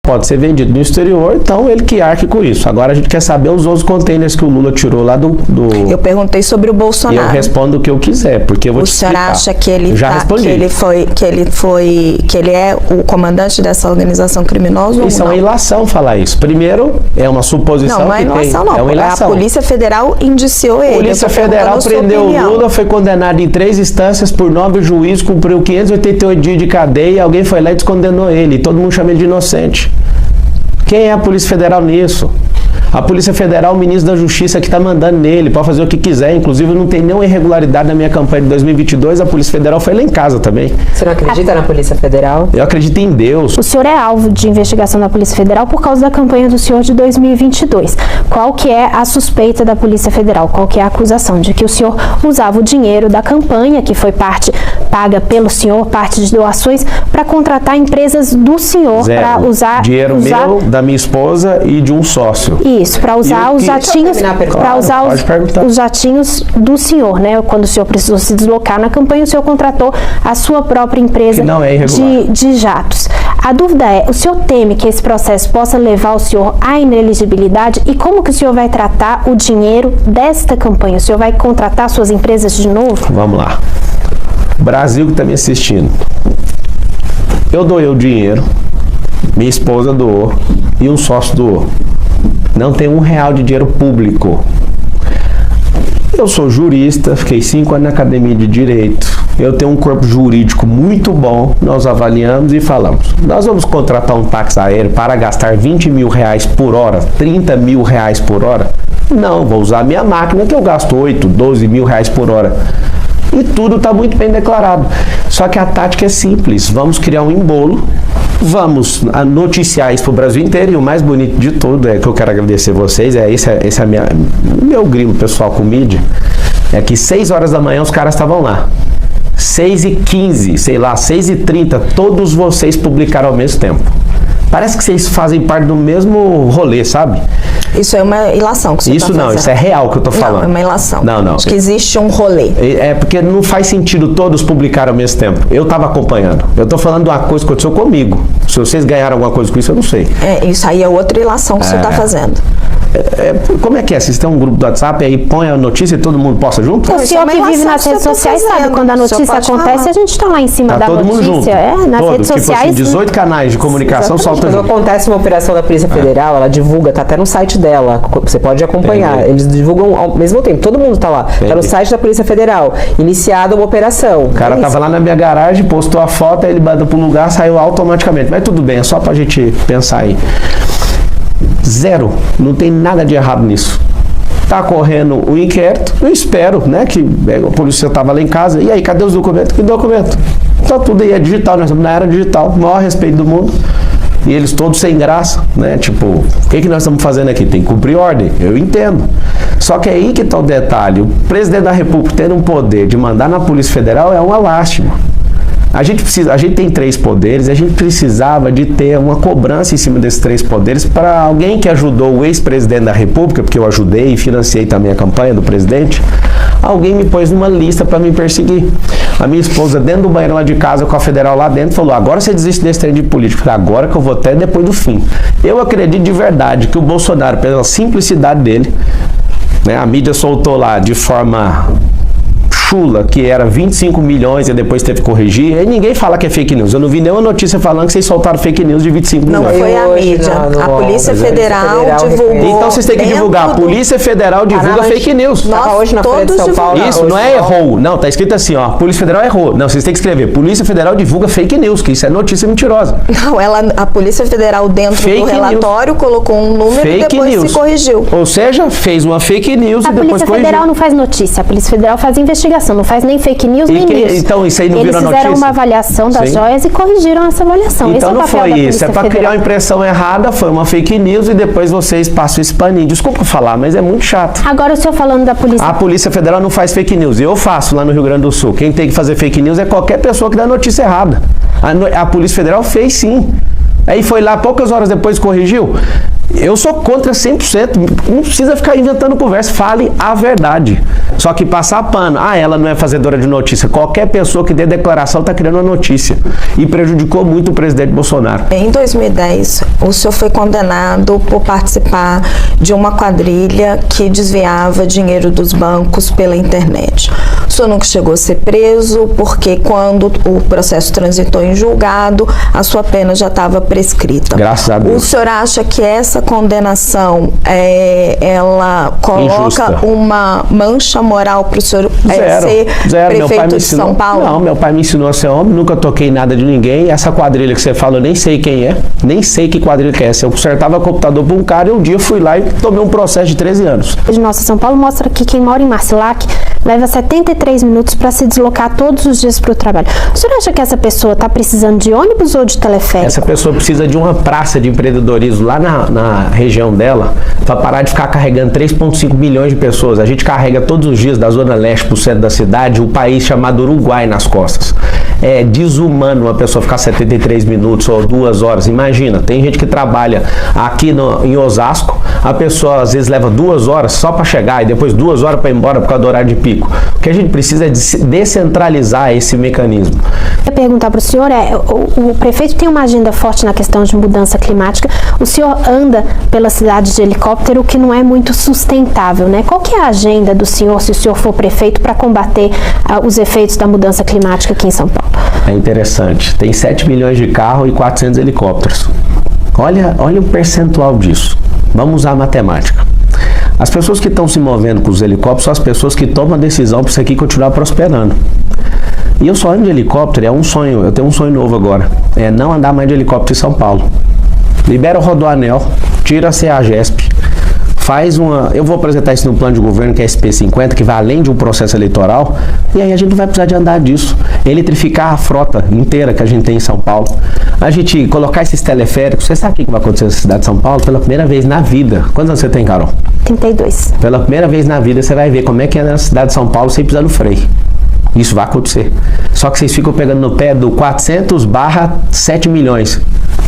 pode ser vendido no exterior, então ele que arque com isso. Agora a gente quer saber os outros containers que o Lula tirou lá do... Eu perguntei sobre o Bolsonaro. E eu respondo o que eu quiser, porque eu vou te explicar. O senhor acha que ele, que ele é o comandante dessa organização criminosa ou isso não? É uma ilação falar isso. Primeiro, é uma suposição não é ilação, não. É uma ilação. A Polícia Federal indiciou ele. A Polícia Federal prendeu o Lula, foi condenado em 3 instâncias por 9 juízes, cumpriu 588 dias de cadeia e alguém foi lá e descondenou ele. E todo mundo chama ele de inocente. Quem é a Polícia Federal nisso? A Polícia Federal, o ministro da Justiça que está mandando nele, pode fazer o que quiser. Inclusive, não tem nenhuma irregularidade na minha campanha de 2022. A Polícia Federal foi lá em casa também. Você não acredita na Polícia Federal? Eu acredito em Deus. O senhor é alvo de investigação da Polícia Federal por causa da campanha do senhor de 2022. Qual que é a suspeita da Polícia Federal? Qual que é a acusação? De que o senhor usava o dinheiro da campanha, que foi parte paga pelo senhor, parte de doações, para contratar empresas do senhor para usar... Dinheiro meu, da minha esposa e de um sócio. Isso, para usar os jatinhos, os jatinhos do senhor, né? Quando o senhor precisou se deslocar na campanha, o senhor contratou a sua própria empresa de jatos. A dúvida é, o senhor teme que esse processo possa levar o senhor à inelegibilidade e como que o senhor vai tratar o dinheiro desta campanha? O senhor vai contratar suas empresas de novo? Vamos lá. Brasil que está me assistindo. Eu doei o dinheiro, minha esposa doou e um sócio doou. Não tem R$1 de dinheiro público. Eu sou jurista, fiquei 5 anos na academia de direito. Eu tenho um corpo jurídico muito bom. Nós avaliamos e falamos: nós vamos contratar um táxi aéreo para gastar R$20 mil por hora, R$30 mil por hora? Não, vou usar a minha máquina que eu gasto R$8, R$12 mil por hora. E tudo está muito bem declarado. Só que a tática é simples. Vamos criar um embolo, vamos noticiar isso para o Brasil inteiro. E o mais bonito de tudo, é que eu quero agradecer vocês, esse é meu grilo pessoal com mídia, é que 6 horas da manhã os caras estavam lá. 6h15, sei lá, 6h30, todos vocês publicaram ao mesmo tempo. Parece que vocês fazem parte do mesmo rolê, sabe? Isso é uma ilação que você está fazendo. Isso é real que eu tô falando. Não, é uma ilação. Não. Acho que existe um rolê. É porque não faz sentido todos publicarem ao mesmo tempo. Eu tava acompanhando. Eu tô falando de uma coisa que aconteceu comigo. Se vocês ganharam alguma coisa com isso, eu não sei. Isso aí é outra ilação que você está fazendo. Como é que é? Vocês têm um grupo do WhatsApp, aí põe a notícia e todo mundo posta junto? O senhor que vive nas redes sociais sabe quando a notícia acontece, a gente está lá em cima da todo notícia. Mundo junto. Nas redes sociais. Assim, 18 canais de comunicação soltam junto. Quando acontece uma operação da Polícia Federal, ela divulga, tá até no site dela, você pode acompanhar. Entendi. Eles divulgam ao mesmo tempo, todo mundo tá lá. Entendi. Tá no site da Polícia Federal, iniciada uma operação. O cara tava lá na minha garagem, postou a foto, aí ele manda pro lugar, saiu automaticamente. Mas tudo bem, é só pra gente pensar aí. Zero, não tem nada de errado nisso. Tá correndo o inquérito, eu espero, né, que a polícia estava lá em casa. E aí, cadê os documentos? Que documento? Tá tudo aí, é digital, nós estamos na era digital, o maior respeito do mundo. E eles todos sem graça, né? Tipo, o que nós estamos fazendo aqui? Tem que cumprir ordem, eu entendo. Só que é aí que está o detalhe. O presidente da República tendo um poder de mandar na Polícia Federal é uma lástima. A gente tem 3 poderes, a gente precisava de ter uma cobrança em cima desses 3 poderes para alguém que ajudou o ex-presidente da República, porque eu ajudei e financiei também a campanha do presidente, alguém me pôs numa lista para me perseguir. A minha esposa, dentro do banheiro lá de casa, com a federal lá dentro, falou: agora você desiste desse trem de política, agora que eu vou até depois do fim. Eu acredito de verdade que o Bolsonaro, pela simplicidade dele, né, a mídia soltou lá de forma chula, que era 25 milhões e depois teve que corrigir, e ninguém fala que é fake news. Eu não vi nenhuma notícia falando que vocês soltaram fake news de 25 milhões. Não foi a mídia. A Polícia Federal divulgou. Então vocês têm que divulgar. A Polícia Federal divulga fake news. Nós hoje na Folha de São Paulo. Isso, não é errou. Não, tá escrito assim, ó. Polícia Federal errou. Não, vocês têm que escrever. Polícia Federal divulga fake news, que isso é notícia mentirosa. Não, a Polícia Federal dentro do relatório colocou um número e depois se corrigiu. Ou seja, fez uma fake news e depois corrigiu. A Polícia Federal não faz notícia. A Polícia Federal faz investigação, não faz nem fake news nem news. Então isso aí não virou notícia? Eles fizeram uma avaliação das joias e corrigiram essa avaliação. Então não foi isso. É para criar uma impressão errada, foi uma fake news e depois vocês passam esse paninho. Desculpa falar, mas é muito chato. Agora o senhor falando da Polícia... A Polícia Federal não faz fake news. Eu faço lá no Rio Grande do Sul. Quem tem que fazer fake news é qualquer pessoa que dá notícia errada. A Polícia Federal fez sim. Aí foi lá, poucas horas depois corrigiu. Eu sou contra 100%, não precisa ficar inventando conversa, fale a verdade. Só que passar pano, ela não é fazedora de notícia. Qualquer pessoa que dê declaração está criando uma notícia. E prejudicou muito o presidente Bolsonaro. Em 2010, o senhor foi condenado por participar de uma quadrilha que desviava dinheiro dos bancos pela internet. O senhor nunca chegou a ser preso, porque quando o processo transitou em julgado, a sua pena já estava prescrita. Graças a Deus. O senhor acha que essa condenação, ela coloca injusta, uma mancha moral para o senhor ser prefeito de São Paulo? Não, meu pai me ensinou a ser homem, nunca toquei nada de ninguém. Essa quadrilha que você fala, eu nem sei quem é, nem sei que quadrilha que é essa. Eu consertava computador para um cara e um dia fui lá e tomei um processo de 13 anos. De Nossa São Paulo mostra que quem mora em Marcilac leva 73 minutos para se deslocar todos os dias para o trabalho. O senhor acha que essa pessoa está precisando de ônibus ou de teleférico? Essa pessoa precisa de uma praça de empreendedorismo lá na região dela para parar de ficar carregando 3,5 milhões de pessoas. A gente carrega todos os dias da Zona Leste para o centro da cidade um país chamado Uruguai nas costas. É desumano uma pessoa ficar 73 minutos ou 2 horas. Imagina, tem gente que trabalha aqui em Osasco, a pessoa às vezes leva 2 horas só para chegar e depois 2 horas para ir embora por causa do horário de pico. O que a gente precisa é descentralizar esse mecanismo. Eu ia perguntar para o senhor, o prefeito tem uma agenda forte na questão de mudança climática. O senhor anda pela cidade de helicóptero, o que não é muito sustentável, né? Qual que é a agenda do senhor, se o senhor for prefeito, para combater os efeitos da mudança climática aqui em São Paulo? É interessante. Tem 7 milhões de carros e 400 helicópteros. Olha o percentual disso. Vamos usar a matemática. As pessoas que estão se movendo com os helicópteros são as pessoas que tomam a decisão para isso aqui continuar prosperando. E eu só ando de helicóptero, é um sonho, eu tenho um sonho novo agora, é não andar mais de helicóptero em São Paulo. Libera o Rodoanel, tira a CEAGESP, eu vou apresentar isso no plano de governo, que é SP50, que vai além de um processo eleitoral, e aí a gente não vai precisar de andar disso. Eletrificar a frota inteira que a gente tem em São Paulo. A gente colocar esses teleféricos. Você sabe o que vai acontecer na cidade de São Paulo? Pela primeira vez na vida. Quantos anos você tem, Carol? 32. Pela primeira vez na vida você vai ver como é que é na cidade de São Paulo sem precisar do freio. Isso vai acontecer. Só que vocês ficam pegando no pé do 400/7 milhões.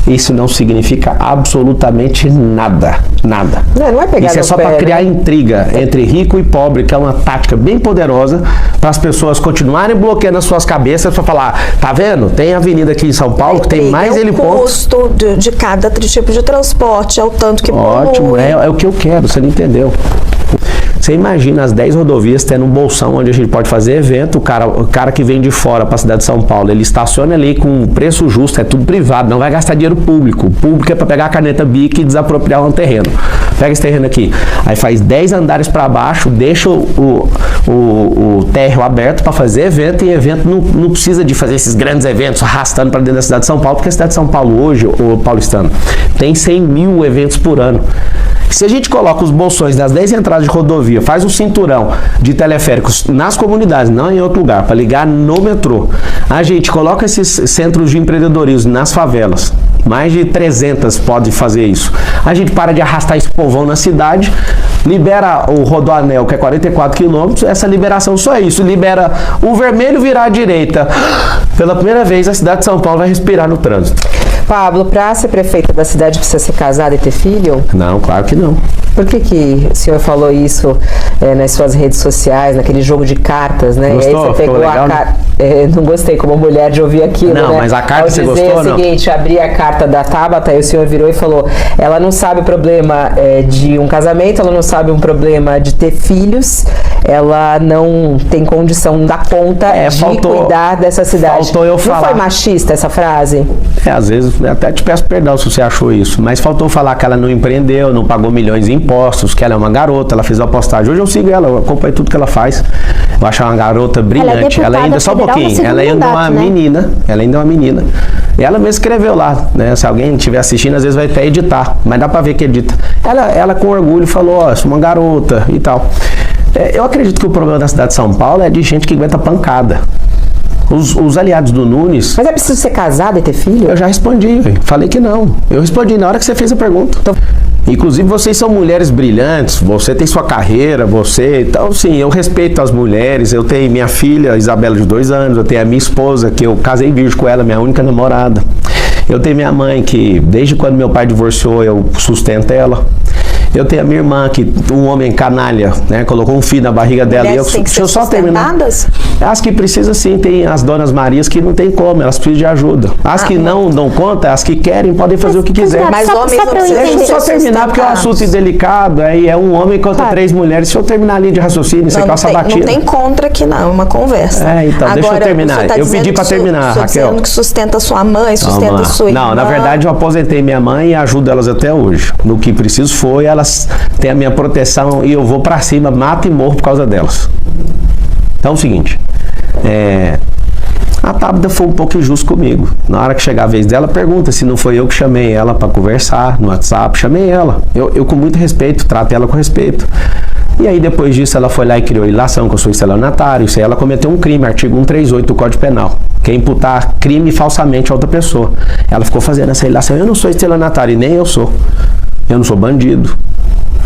Isso não significa absolutamente nada. Nada. Não é pegar Isso é só para criar intriga entre rico e pobre, que é uma tática bem poderosa para as pessoas continuarem bloqueando as suas cabeças para falar, tá vendo? Tem avenida aqui em São Paulo que tem mais helipontos. O custo de cada tipo de transporte, é o tanto que ótimo, é o que eu quero, você não entendeu. Você imagina as 10 rodovias tendo um bolsão onde a gente pode fazer evento, o cara que vem de fora para a cidade de São Paulo, ele estaciona ali com um preço justo, é tudo privado, não vai gastar dinheiro público. O público é para pegar a caneta BIC e desapropriar um terreno. Pega esse terreno aqui, aí faz 10 andares para baixo, deixa o térreo aberto para fazer evento, e evento não precisa de fazer esses grandes eventos arrastando para dentro da cidade de São Paulo, porque a cidade de São Paulo hoje, o paulistano, tem 100 mil eventos por ano. Se a gente coloca os bolsões das 10 entradas de rodovia, faz um cinturão de teleféricos nas comunidades, não em outro lugar, para ligar no metrô, a gente coloca esses centros de empreendedorismo nas favelas, mais de 300 podem fazer isso, a gente para de arrastar esse povão na cidade, libera o Rodoanel, que é 44 quilômetros, essa liberação só é isso, libera o vermelho virar à direita. Pela primeira vez a cidade de São Paulo vai respirar no trânsito. Pablo, para ser prefeita da cidade precisa ser casado e ter filho? Não, claro que não. Por que o senhor falou isso nas suas redes sociais, naquele jogo de cartas, né? Gostou? E aí você pegou legal, a carta. Não gostei como mulher de ouvir aquilo, não, né? Mas a carta você gostou ou não? O seguinte, abri a carta da Tabata e o senhor virou e falou, ela não sabe o problema de um casamento, ela não sabe um problema de ter filhos, ela não tem condição, não dá conta de cuidar dessa cidade. Faltou eu falar. Não foi machista essa frase? Às vezes, até te peço perdão se você achou isso, mas faltou falar que ela não empreendeu, não pagou milhões em impostos, que ela é uma garota, ela fez uma postagem. Hoje eu sigo ela, eu acompanho tudo que ela faz. Eu acho ela uma garota brilhante. Ela ainda, só um pouquinho, ela ainda é uma menina. Ela ainda é uma menina. E ela mesma escreveu lá, né? Se alguém estiver assistindo, às vezes vai até editar, mas dá pra ver que edita. Ela com orgulho falou, ó, sou uma garota e tal. Eu acredito que o problema da cidade de São Paulo é de gente que aguenta pancada. Os aliados do Nunes... Mas é preciso ser casado e ter filho? Eu já respondi, falei que não. Eu respondi na hora que você fez a pergunta. Então, inclusive, vocês são mulheres brilhantes, você tem sua carreira, então sim, eu respeito as mulheres, eu tenho minha filha, Isabela, de 2 anos, eu tenho a minha esposa, que eu casei virgem com ela, minha única namorada. Eu tenho minha mãe que, desde quando meu pai divorciou, eu sustento ela. Eu tenho a minha irmã, que um homem canalha, né, colocou um filho na barriga dela. E deixa eu só terminar. As que precisam, sim, tem as donas Marias que não tem como, elas precisam de ajuda. As que não dão conta, as que querem, podem fazer o que quiser. Mas homens não precisam. Deixa eu só terminar, porque é um assunto delicado, aí é um homem contra 3 mulheres. Se eu terminar a linha de raciocínio, você calça batida. Não tem contra aqui não, é uma conversa. Então, deixa eu terminar. Eu pedi pra terminar, Raquel. Dizendo que sustenta sua mãe, sustenta sua irmã. Não, na verdade eu aposentei minha mãe e ajudo elas até hoje. No que preciso foi, elas têm a minha proteção e eu vou pra cima, mato e morro por causa delas. Então é o seguinte, a Tabata foi um pouco injusta comigo. Na hora que chegar a vez dela, pergunta se não foi eu que chamei ela pra conversar no WhatsApp. Chamei ela. Eu com muito respeito, trato ela com respeito. E aí depois disso ela foi lá e criou ilação, que eu sou estelionatário. Isso aí ela cometeu um crime, artigo 138 do Código Penal, que é imputar crime falsamente a outra pessoa. Ela ficou fazendo essa ilação. Eu não sou estelionatário e nem eu sou. Eu não sou bandido.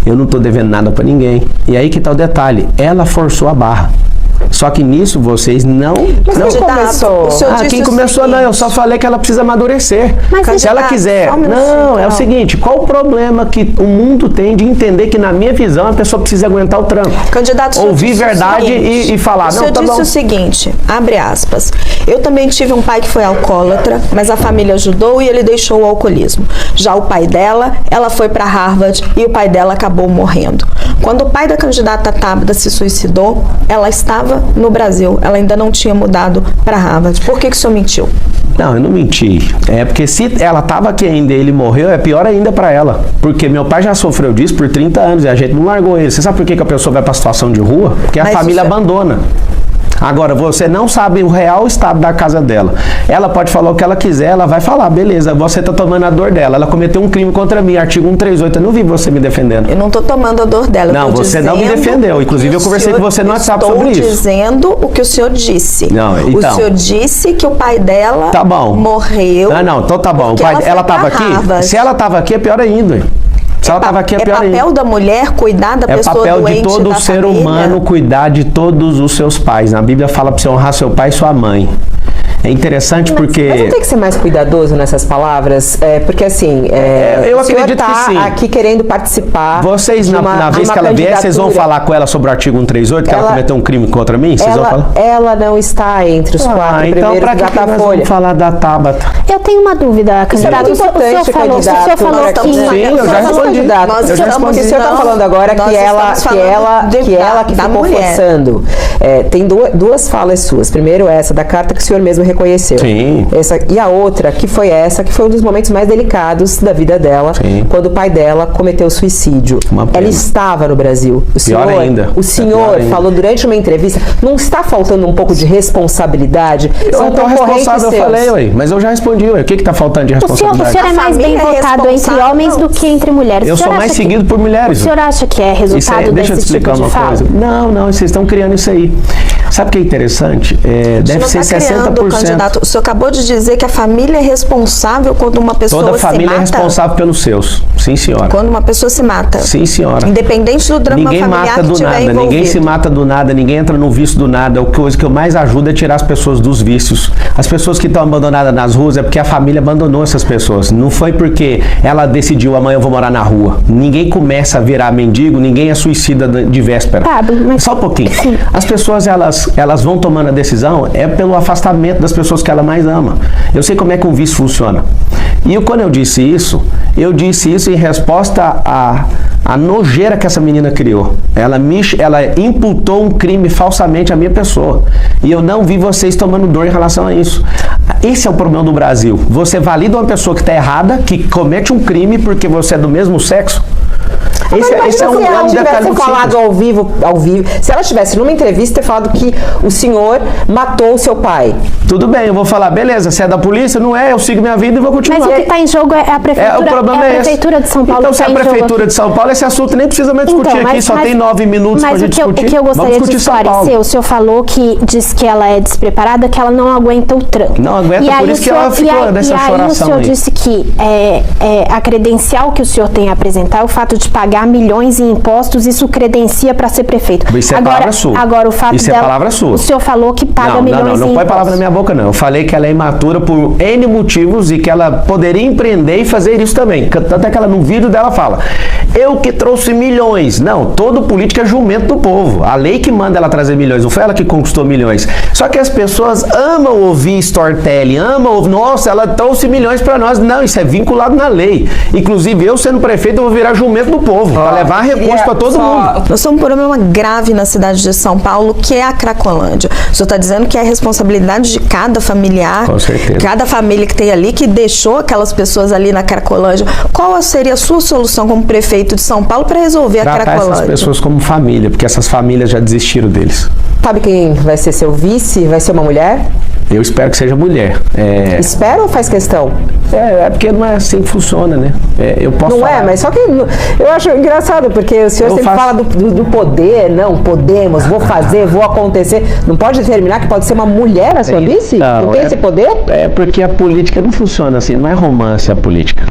Eu não estou devendo nada para ninguém. E aí que tá o detalhe. Ela forçou a barra. Só que nisso vocês não... Mas não começou. Quem começou não, eu só falei que ela precisa amadurecer. Mas se ela quiser... Não, é o seguinte, qual o problema que o mundo tem de entender que na minha visão a pessoa precisa aguentar o tranco? Candidato, ouvir verdade e falar. O senhor disse o seguinte, abre aspas, eu também tive um pai que foi alcoólatra, mas a família ajudou e ele deixou o alcoolismo. Já o pai dela, ela foi para Harvard e o pai dela acabou morrendo. Quando o pai da candidata Tabata se suicidou, ela estava no Brasil, ela ainda não tinha mudado para Harvard. Por que o senhor mentiu? Não, eu não menti. É porque se ela estava aqui ainda e ele morreu, é pior ainda para ela. Porque meu pai já sofreu disso por 30 anos e a gente não largou ele. Você sabe por que a pessoa vai para a situação de rua? Porque a família abandona. Agora, você não sabe o real estado da casa dela. Ela pode falar o que ela quiser, ela vai falar, beleza, você tá tomando a dor dela. Ela cometeu um crime contra mim, artigo 138, eu não vi você me defendendo. Eu não tô tomando a dor dela. Não, você não me defendeu. Inclusive, eu conversei com você no WhatsApp sobre isso. Estou dizendo o que o senhor disse. Não, então, o senhor disse que o pai dela morreu. Não, então tá bom. Ela tava aqui? Se ela tava aqui, é pior ainda, hein? Se ela estava aqui, é pior ainda. É papel da mulher cuidar da pessoa doente, é papel de todo ser humano cuidar de todos os seus pais. Na Bíblia fala para você honrar seu pai e sua mãe. É interessante porque... Mas não tem que ser mais cuidadoso nessas palavras? Porque assim, eu acredito que sim. Aqui querendo participar. Vocês, na vez que ela vier, vocês vão falar com ela sobre o artigo 138, que ela cometeu um crime contra mim? Vocês vão falar? Ela não está entre os 4 primeiros então pra que nós vamos falar da Tabata? Eu tenho uma dúvida, candidato. O senhor falou que... Sim, eu já respondi. O que o senhor está falando agora que ela que ficou forçando. Tem duas falas suas. Primeiro essa da carta que o senhor mesmo reconheceu. Sim. E a outra, que foi um dos momentos mais delicados da vida dela, sim, quando o pai dela cometeu suicídio. Ela estava no Brasil. O senhor falou durante uma entrevista, não está faltando um pouco de responsabilidade? Eu estou responsável, eu falei, ué, mas eu já respondi, ué. O que está faltando de responsabilidade? O senhor é mais bem votado entre homens do que entre mulheres. Eu sou mais seguido por mulheres. O senhor acha que é resultado desse tipo de fala? Não, vocês estão criando isso aí. Sabe o que é interessante? Deve ser 60%. Candidato, o senhor acabou de dizer que a família é responsável quando uma pessoa se mata? Toda família é responsável pelos seus. Sim, senhora. Quando uma pessoa se mata? Sim, senhora. Independente do drama familiar que tiver envolvido. Ninguém se mata do nada, ninguém entra no vício do nada. A coisa que eu mais ajudo é tirar as pessoas dos vícios. As pessoas que estão abandonadas nas ruas é porque a família abandonou essas pessoas. Não foi porque ela decidiu, amanhã eu vou morar na rua. Ninguém começa a virar mendigo, ninguém é suicida de véspera. Só um pouquinho. Sim. As pessoas, elas vão tomando a decisão pelo afastamento das pessoas que ela mais ama. Eu sei como é que um vício funciona. E quando eu disse isso em resposta à nojeira que essa menina criou. Ela imputou um crime falsamente à minha pessoa. E eu não vi vocês tomando dor em relação a isso. Esse é o problema do Brasil. Você valida uma pessoa que está errada, que comete um crime porque você é do mesmo sexo. Esse é um ela tivesse falado ao vivo, se ela tivesse numa entrevista falado que o senhor matou o seu pai. Tudo bem, eu vou falar, beleza, você é da polícia? Não é, eu sigo minha vida e vou continuar. Mas o que está em jogo é a prefeitura, o problema é prefeitura de São Paulo. Então, se a prefeitura de São Paulo, esse assunto nem precisa mais discutir aqui, só tem 9 minutos para a gente discutir. Mas o que eu gostaria de esclarecer, o senhor falou que diz que ela é despreparada, que ela não aguenta o tranco. Não aguenta, por isso que ela ficou nessa choração aí. E aí o senhor disse que a credencial que o senhor tem a apresentar é o fato de pagar milhões em impostos, isso credencia para ser prefeito. Isso é palavra sua. Agora, o fato isso é palavra sua. O senhor falou que paga milhões em impostos. Não põe palavra na minha boca, não. Eu falei que ela é imatura por N motivos e que ela poderia empreender e fazer isso também. Tanto é que ela, no vídeo dela, fala: eu que trouxe milhões. Não, todo político é jumento do povo. A lei que manda ela trazer milhões, não foi ela que conquistou milhões. Só que as pessoas amam ouvir storytelling, amam ouvir, nossa, ela trouxe milhões para nós. Não, isso é vinculado na lei. Inclusive, eu sendo prefeito, eu vou virar jumento do povo, para levar recurso para todo mundo. Nós temos um problema grave na cidade de São Paulo, que é a Cracolândia. O senhor está dizendo que é a responsabilidade de cada familiar, com certeza, cada família que tem ali, que deixou aquelas pessoas ali na Cracolândia. Qual seria a sua solução como prefeito de São Paulo para resolver a Cracolândia? Tratar essas pessoas como família, porque essas famílias já desistiram deles. Sabe quem vai ser seu vice? Vai ser uma mulher? Eu espero que seja mulher. Espera ou faz questão? É porque não é assim que funciona, né? Eu posso não falar. Mas só que eu acho engraçado, porque o senhor sempre fala do poder, não, podemos, vou fazer, vou acontecer. Não pode determinar que pode ser uma mulher a sua vice? Não tem esse poder? É porque a política não funciona assim, não é romance a política.